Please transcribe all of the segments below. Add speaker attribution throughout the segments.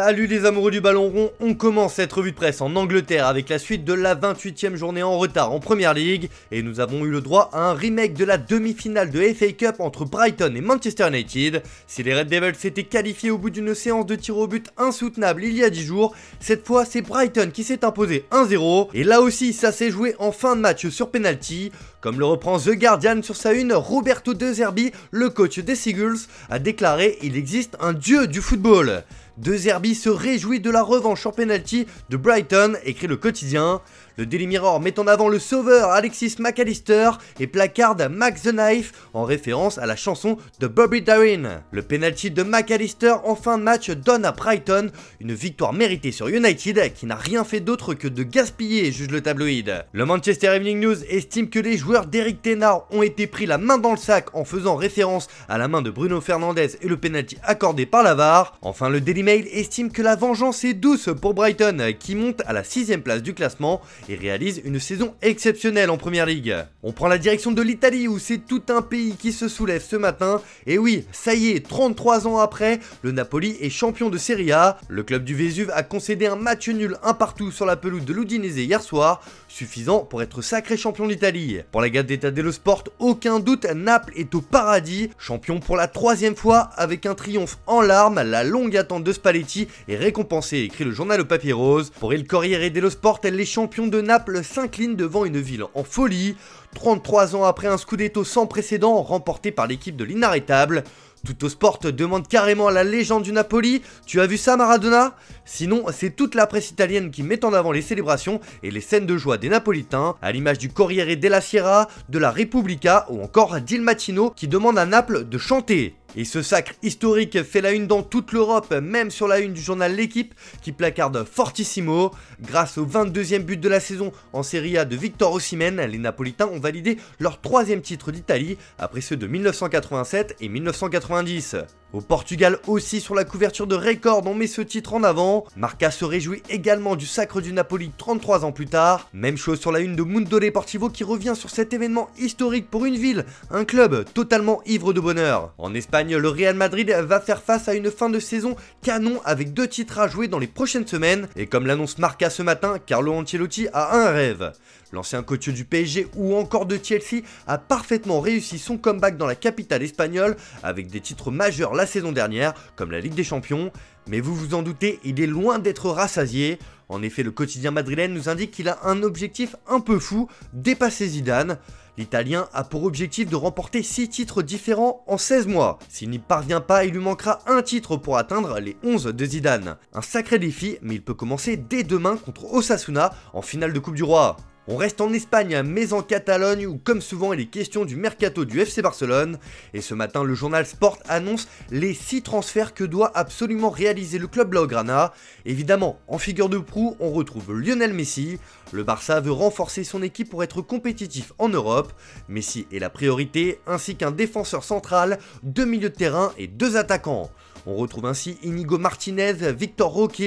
Speaker 1: Salut les amoureux du ballon rond, on commence cette revue de presse en Angleterre avec la suite de la 28e journée en retard en Premier League et nous avons eu le droit à un remake de la demi-finale de FA Cup entre Brighton et Manchester United. Si les Red Devils s'étaient qualifiés au bout d'une séance de tir au but insoutenable il y a 10 jours, cette fois c'est Brighton qui s'est imposé 1-0 et là aussi ça s'est joué en fin de match sur penalty. Comme le reprend The Guardian sur sa une, Roberto De Zerbi, le coach des Seagulls, a déclaré « Il existe un dieu du football ». De Zerbi se réjouit de la revanche en penalty de Brighton, écrit le quotidien. Le Daily Mirror met en avant le sauveur Alexis McAllister et placarde Max the Knife en référence à la chanson de Bobby Darin. Le penalty de McAllister en fin de match donne à Brighton une victoire méritée sur United qui n'a rien fait d'autre que de gaspiller, juge le tabloïd. Le Manchester Evening News estime que les joueurs d'Eric Ten Hag ont été pris la main dans le sac en faisant référence à la main de Bruno Fernandes et le penalty accordé par la VAR. Enfin, le Daily Mail estime que la vengeance est douce pour Brighton qui monte à la 6ème place du classement et réalise une saison exceptionnelle en Première Ligue. On prend la direction de l'Italie où c'est tout un pays qui se soulève ce matin. Et oui, ça y est, 33 ans après, le Napoli est champion de Serie A. Le club du Vésuve a concédé un match nul 1-1 sur la pelouse de l'Udinese hier soir, suffisant pour être sacré champion d'Italie. Pour la Gazzetta dello Sport, aucun doute, Naples est au paradis, champion pour la 3e fois avec un triomphe en larmes. La longue attente de Spalletti est récompensée, écrit le journal au papier rose. Pour Il Corriere dello Sport, les champions de Naples s'inclinent devant une ville en folie, 33 ans après un scudetto sans précédent remporté par l'équipe de l'inarrêtable. Tuttosport demande carrément à la légende du Napoli « Tu as vu ça Maradona ?» Sinon, c'est toute la presse italienne qui met en avant les célébrations et les scènes de joie des Napolitains, à l'image du Corriere della Sera, de la Repubblica ou encore d'Il Mattino qui demande à Naples de chanter. Et ce sacre historique fait la une dans toute l'Europe, même sur la une du journal L'Équipe qui placarde fortissimo. Grâce au 22e but de la saison en Serie A de Victor Osimhen, les Napolitains ont validé leur 3e titre d'Italie après ceux de 1987 et 1990. Au Portugal aussi sur la couverture de Record on met ce titre en avant. Marca se réjouit également du sacre du Napoli 33 ans plus tard. Même chose sur la une de Mundo Deportivo qui revient sur cet événement historique pour une ville, un club totalement ivre de bonheur. En Espagne, le Real Madrid va faire face à une fin de saison canon avec 2 titres à jouer dans les prochaines semaines. Et comme l'annonce Marca ce matin, Carlo Ancelotti a un rêve. L'ancien coach du PSG ou encore de Chelsea a parfaitement réussi son comeback dans la capitale espagnole avec des titres majeurs la saison dernière comme la Ligue des Champions. Mais vous vous en doutez, il est loin d'être rassasié. En effet, le quotidien madrilène nous indique qu'il a un objectif un peu fou, dépasser Zidane. L'Italien a pour objectif de remporter 6 titres différents en 16 mois. S'il n'y parvient pas, il lui manquera un titre pour atteindre les 11 de Zidane. Un sacré défi, mais il peut commencer dès demain contre Osasuna en finale de Coupe du Roi. On reste en Espagne, mais en Catalogne, où comme souvent il est question du mercato du FC Barcelone. Et ce matin, le journal Sport annonce les 6 transferts que doit absolument réaliser le club Blaugrana. Évidemment, en figure de proue, on retrouve Lionel Messi. Le Barça veut renforcer son équipe pour être compétitif en Europe. Messi est la priorité, ainsi qu'un défenseur central, 2 milieux de terrain et 2 attaquants. On retrouve ainsi Inigo Martinez, Victor Roque,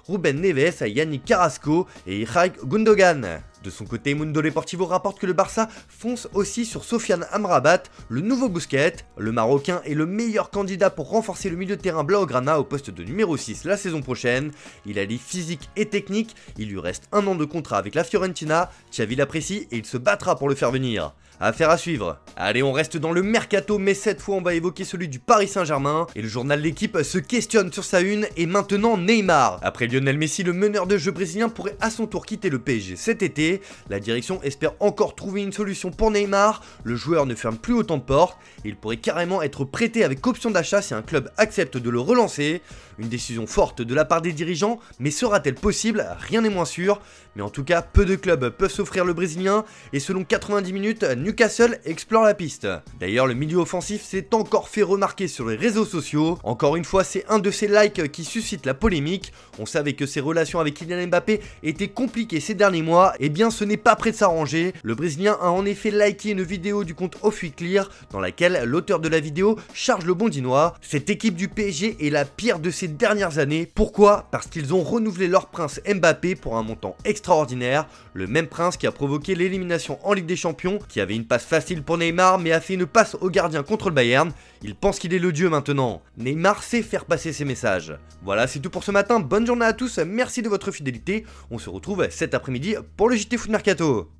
Speaker 1: Ruben Neves, Yannick Carrasco et Ilkay Gundogan. De son côté, Mundo Deportivo rapporte que le Barça fonce aussi sur Sofiane Amrabat, le nouveau Busquets. Le Marocain est le meilleur candidat pour renforcer le milieu de terrain Blaugrana au poste de numéro 6 la saison prochaine. Il allie physique et technique, il lui reste 1 an de contrat avec la Fiorentina, Xavi l'apprécie et il se battra pour le faire venir. Affaire à suivre. Allez, on reste dans le mercato, mais cette fois on va évoquer celui du Paris Saint-Germain. Et le journal L'Équipe se questionne sur sa une et maintenant Neymar. Après Lionel Messi, le meneur de jeu brésilien pourrait à son tour quitter le PSG cet été. La direction espère encore trouver une solution pour Neymar. Le joueur ne ferme plus autant de portes et il pourrait carrément être prêté avec option d'achat si un club accepte de le relancer. Une décision forte de la part des dirigeants, mais sera-t-elle possible? Rien n'est moins sûr. Mais en tout cas, peu de clubs peuvent s'offrir le brésilien et selon 90 minutes, Newcastle explore la piste. D'ailleurs, le milieu offensif s'est encore fait remarquer sur les réseaux sociaux. Encore une fois, c'est un de ces likes qui suscite la polémique. On savait que ses relations avec Kylian Mbappé étaient compliquées ces derniers mois. Et bien, ce n'est pas prêt de s'arranger. Le Brésilien a en effet liké une vidéo du compte OffiClear dans laquelle l'auteur de la vidéo charge le Bondinois. Cette équipe du PSG est la pire de ces dernières années. Pourquoi? Parce qu'ils ont renouvelé leur prince Mbappé pour un montant extraordinaire. Le même prince qui a provoqué l'élimination en Ligue des Champions, qui avait Une passe facile pour Neymar, mais a fait une passe au gardien contre le Bayern. Il pense qu'il est le dieu maintenant. Neymar sait faire passer ses messages. Voilà, c'est tout pour ce matin. Bonne journée à tous, merci de votre fidélité. On se retrouve cet après-midi pour le JT Foot Mercato.